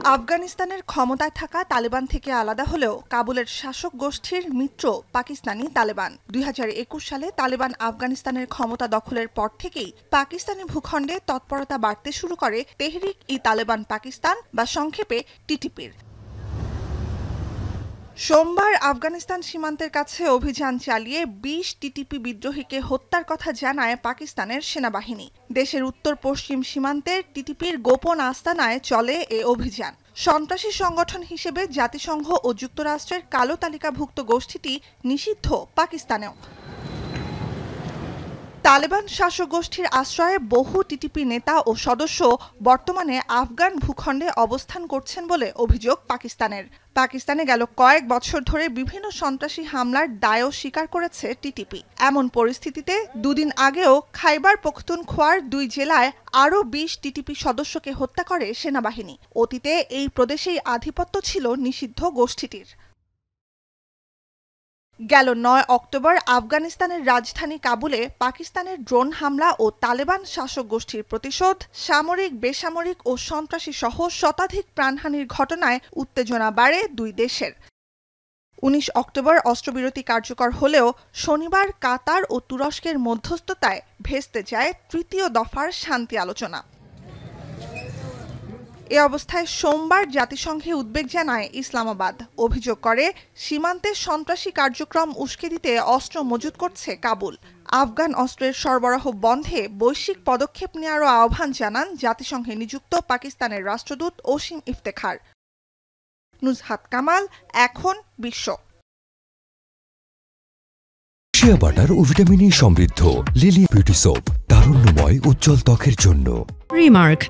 আফগানিস্তানের ক্ষমতায় থাকা তালেবান থেকে আলাদা হলেও কাবুলের শাসক গোষ্ঠীর মিত্র পাকিস্তানি তালেবান। 2021 সালে তালেবান আফগানিস্তানের ক্ষমতা দখলের পর থেকেই পাকিস্তানি ভূখণ্ডে তৎপরতা বাড়তে শুরু করে তেহরিক-ই-তালেবান পাকিস্তান বা সংক্ষেপে টিটিপির। সোমবার আফগানিস্তান সীমান্তের কাছে অভিযান চালিয়ে 20 টিটিপি বিদ্রোহীকে হত্যার কথা জানায় পাকিস্তানের সেনাবাহিনী। দেশের উত্তর-পশ্চিম সীমান্তের টিটিপির গোপন আস্তানায় চলে এ অভিযান। সন্ত্রাসী সংগঠন হিসেবে জাতিসংঘ ও যুক্তরাষ্ট্রের কালো তালিকাভুক্ত গোষ্ঠীটি নিষিদ্ধ পাকিস্তানেও। তালেবান শাসক গোষ্ঠীর আশ্রয়ে বহু টিটিপি নেতা ও সদস্য বর্তমানে আফগান ভূখণ্ডে অবস্থান করছেন বলে অভিযোগ পাকিস্তানের। পাকিস্তানে গেল কয়েক বছর ধরে বিভিন্ন সন্ত্রাসী হামলার দায়ও স্বীকার করেছে টিটিপি। এমন পরিস্থিতিতে দুদিন আগেও খাইবার পখতুনখোয়ার 2 জেলায় আরও 20 টিটিপি সদস্যকে হত্যা করে সেনাবাহিনী। অতীতে এই প্রদেশেই আধিপত্য ছিল নিষিদ্ধ গোষ্ঠীটির। গেল 9 অক্টোবর আফগানিস্তানের রাজধানী কাবুলে পাকিস্তানের ড্রোন হামলা ও তালেবান শাসক গোষ্ঠীর প্রতিশোধ, সামরিক, বেসামরিক ও সন্ত্রাসী সহ শতাধিক প্রাণহানির ঘটনায় উত্তেজনা বাড়ে দুই দেশের। 19 অক্টোবর অস্ত্রবিরতি কার্যকর হলেও শনিবার কাতার ও তুরস্কের মধ্যস্থতায় ভেস্তে যায় তৃতীয় দফার শান্তি আলোচনা। এ অবস্থায় সোমবার জাতিসংঘে উদ্বেগ জানায় ইসলামাবাদ। অভিযোগ করে সীমান্তে সন্ত্রাসী কার্যক্রম উস্কে দিতে অস্ত্র মজুত করছে কাবুল। আফগান অস্ত্রের সরবরাহ বন্ধে বৈশ্বিক পদক্ষেপ নেওয়ারও আহ্বান জানান জাতিসংঘে নিযুক্ত পাকিস্তানের রাষ্ট্রদূত অসীম ইফতেখার। নুজহাত কামাল, এখন বিশ্ব। শিয়া বাটার ও ভিটামিন ই সমৃদ্ধ লিলি বিউটি সোপ, তারুণ্যময় উজ্জ্বল ত্বকের জন্য। রিমার্ক